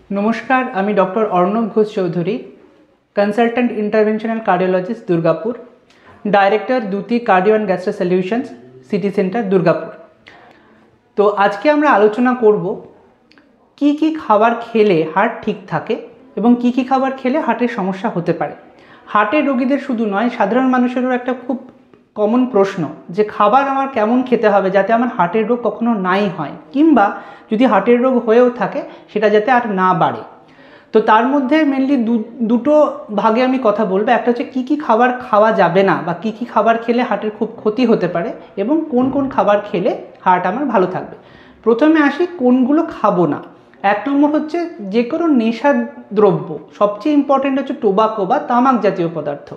नमस्कार आमी doctor Arnab Ghosh Chowdhury consultant interventional cardiologist Durgapur director Duti cardio and gastro solutions city centre Durgapur. तो आज के आमरा आलोचना करब की खाबार खेले हार्ट ठीक थाके एबं की खाबार खेले हार्टेर समस्या होते पारे। हार्टेर रोगीदेर शुधु नय साधारण मानुषेरो एकटा खूब कमन प्रश्न जे खाबार आमार केमन खेते हबे जाते आमार हार्टेर रोग कखनो नाई हय किंबा यदि हार्टेर रोग हয়েও থাকে সেটা যাতে আর না বাড়ে। তো তার মধ্যে মেইনলি দুটো ভাগে আমি কথা বলবো। একটা হচ্ছে কি খাবার খাওয়া যাবে না বা কি খাবার খেলে হার্টের খুব ক্ষতি হতে পারে এবং কোন কোন খাবার খেলে হার্ট আমার ভালো থাকবে। প্রথমে আসি কোনগুলো খাবো না। এক নম্বর হচ্ছে যে কোনো নেশা দ্রব্য, সবচেয়ে ইম্পর্টেন্ট হচ্ছে টোবাকো বা তামাক জাতীয় পদার্থ।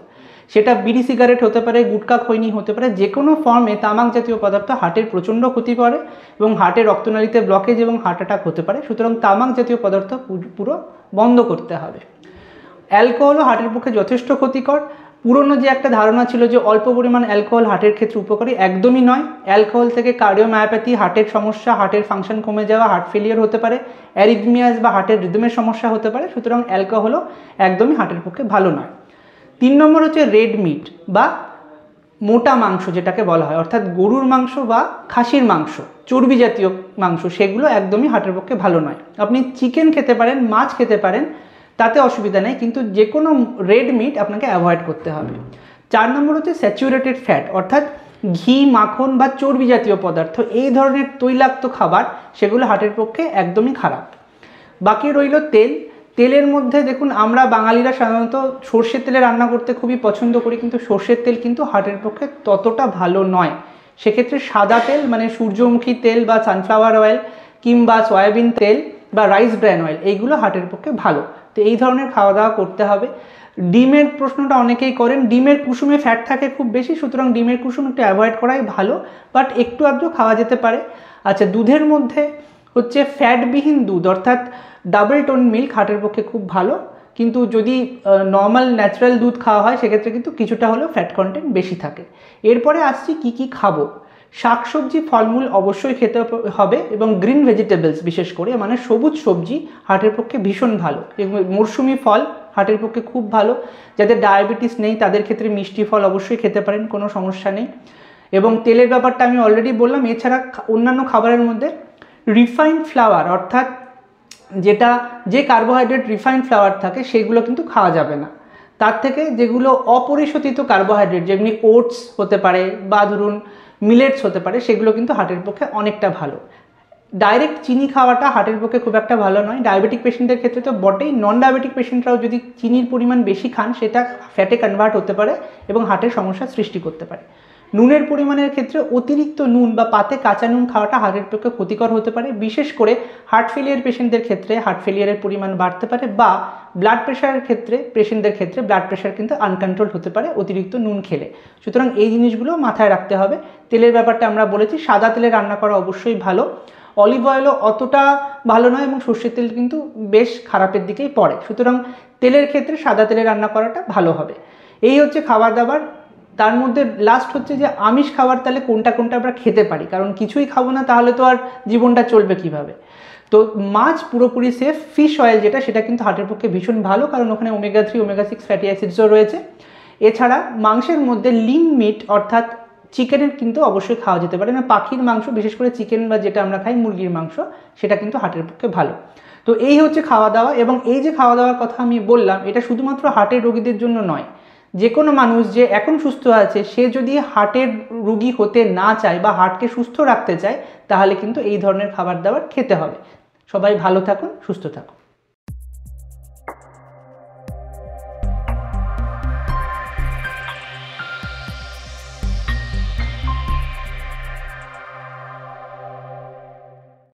সেটা বিড়ি সিগারেট হতে পারে, গুটকা খৈনি হতে পারে, যে কোনো ফর্মে তামাক জাতীয় পদার্থ হার্টের প্রচণ্ড ক্ষতি করে এবং হার্টের রক্তনালীতে ব্লকেজ এবং হার্ট অ্যাটাক হতে পারে। সুতরাং তামাক জাতীয় পদার্থ পুরো বন্ধ করতে হবে। অ্যালকোহলও হার্টের পক্ষে যথেষ্ট ক্ষতিকর। পুরনো যে একটা ধারণা ছিল যে অল্প পরিমাণ অ্যালকোহল হার্টের ক্ষেত্রে উপকারী, একদমই নয়। অ্যালকোহল থেকে কার্ডিওমায়োপ্যাথি, হার্টের সমস্যা, হার্টের ফাংশন কমে যাওয়া, হার্ট ফেলিয়ার হতে পারে, অ্যারিথমিয়াস বা হার্টের রিদমের সমস্যা হতে পারে। সুতরাং অ্যালকোহলও একদমই হার্টের পক্ষে ভালো নয়। 3 নম্বর হচ্ছে রেড মিট বা মোটা মাংস যেটাকে বলা হয়, অর্থাৎ গরুর মাংস বা খাসির মাংস, চর্বি জাতীয় মাংস, সেগুলো একদমই হার্টের পক্ষে ভালো নয়। আপনি চিকেন খেতে পারেন, মাছ খেতে পারেন, তাতে অসুবিধা নেই, কিন্তু যে কোনো রেড মিট আপনাকে অ্যাভয়েড করতে হবে। 4 নম্বর হচ্ছে স্যাচুরেটেড ফ্যাট, অর্থাৎ ঘি, মাখন বা চর্বি জাতীয় পদার্থ, এই ধরনের তৈলাক্ত খাবার, সেগুলো হার্টের পক্ষে একদমই খারাপ। বাকি রইল তেল। তেলের মধ্যে দেখুন, আমরা বাঙালিরা সাধারণত সর্ষের তেলে রান্না করতে খুবই পছন্দ করি, কিন্তু সর্ষের তেল কিন্তু হার্টের পক্ষে ততটা ভালো নয়। সেক্ষেত্রে সাদা তেল মানে সূর্যমুখী তেল বা সানফ্লাওয়ার অয়েল কিংবা সয়াবিন তেল বা রাইস ব্র্যান অয়েল, এইগুলো হার্টের পক্ষে ভালো। তো এই ধরনের খাওয়া দাওয়া করতে হবে। ডিমের প্রশ্নটা অনেকেই করেন, ডিমের কুসুমে ফ্যাট থাকে খুব বেশি, সুতরাং ডিমের কুসুম একটু অ্যাভয়েড করাই ভালো, বাট একটু আধটু খাওয়া যেতে পারে। আচ্ছা, দুধের মধ্যে হচ্ছে ফ্যাটবিহীন দুধ অর্থাৎ ডাবল টোন মিল্ক হার্টের পক্ষে খুব ভালো, কিন্তু যদি নর্মাল ন্যাচারাল দুধ খাওয়া হয় সেক্ষেত্রে কিন্তু কিছুটা হলেও ফ্যাট কন্টেন্ট বেশি থাকে। এরপরে আসছি কি খাবো। শাকসবজি, ফলমূল অবশ্যই খেতে হবে এবং গ্রিন ভেজিটেবলস বিশেষ করে, মানে সবুজ সবজি হার্টের পক্ষে ভীষণ ভালো। মরশুমি ফল হার্টের পক্ষে খুব ভালো। যাদের ডায়াবেটিস নেই তাদের ক্ষেত্রে মিষ্টি ফল অবশ্যই খেতে পারেন, কোনো সমস্যা নেই। এবং তেলের ব্যাপারটা আমি অলরেডি বললাম। এছাড়া অন্যান্য খাবারের মধ্যে রিফাইন্ড ফ্লাওয়ার, অর্থাৎ যে কার্বোহাইড্রেট রিফাইন্ড ফ্লাওয়ার থাকে সেগুলো কিন্তু খাওয়া যাবে না। তার থেকে যেগুলো অপরিশোধিত কার্বোহাইড্রেট, যেমনি ওটস হতে পারে বা ধরুন মিলেটস হতে পারে, সেগুলো কিন্তু হার্টের পক্ষে অনেকটা ভালো। ডাইরেক্ট চিনি খাওয়াটা হার্টের পক্ষে খুব একটা ভালো নয়। ডায়াবেটিক পেশেন্টদের ক্ষেত্রে তো বটেই, নন ডায়াবেটিক পেশেন্টরাও যদি চিনির পরিমাণ বেশি খান সেটা ফ্যাটে কনভার্ট হতে পারে এবং হার্টের সমস্যার সৃষ্টি করতে পারে। নুনের পরিমাণের ক্ষেত্রে অতিরিক্ত নুন বা পাতে কাঁচা নুন খাওয়াটা হার্টের পক্ষে ক্ষতিকর হতে পারে। বিশেষ করে হার্ট ফেলিয়ার পেশেন্টদের ক্ষেত্রে হার্ট ফেলিয়ারের পরিমাণ বাড়তে পারে, বা ব্লাড প্রেশারের ক্ষেত্রে পেশেন্টদের ক্ষেত্রে ব্লাড প্রেশার কিন্তু আনকন্ট্রোল হতে পারে অতিরিক্ত নুন খেলে। সুতরাং এই জিনিসগুলো মাথায় রাখতে হবে। তেলের ব্যাপারটা আমরা বলেছি, সাদা তেলে রান্না করা অবশ্যই ভালো। অলিভ অয়েলও অতটা ভালো নয় এবং সর্ষের তেল কিন্তু বেশ খারাপের দিকেই পড়ে। সুতরাং তেলের ক্ষেত্রে সাদা তেলে রান্না করাটা ভালো হবে। এই হচ্ছে খাবার দাবার। তার মধ্যে লাস্ট হচ্ছে যে আমিষ খাবার তাহলে কোনটা আমরা খেতে পারি, কারণ কিছুই খাবো না তাহলে তো আর জীবনটা চলবে কিভাবে। তো মাছ পুরোপুরি সেফ। ফিশ অয়েল সেটা কিন্তু হার্টের পক্ষে ভীষণ ভালো, কারণ ওখানে ওমেগা 3, ওমেগা 6 ফ্যাটি অ্যাসিডসও রয়েছে। এছাড়া মাংসের মধ্যে লিন মিট অর্থাৎ চিকেনের কিন্তু অবশ্যই খাওয়া যেতে পারে না। পাখির মাংস, বিশেষ করে চিকেন বা যেটা আমরা খাই মুরগির মাংস, সেটা কিন্তু হার্টের পক্ষে ভালো। তো এই হচ্ছে খাওয়া দাওয়া। এবং এই যে খাওয়া দাওয়ার কথা আমি বললাম, এটা শুধুমাত্র হার্টের রোগীদের জন্য নয়। যে কোনো মানুষ যে এখন সুস্থ আছে, সে যদি হার্টের রোগী হতে না চায় বা হার্টকে সুস্থ রাখতে চায়, তাহলে কিন্তু এই ধরনের খাবার দাবার খেতে হবে। সবাই ভালো থাকুন, সুস্থ থাকুন।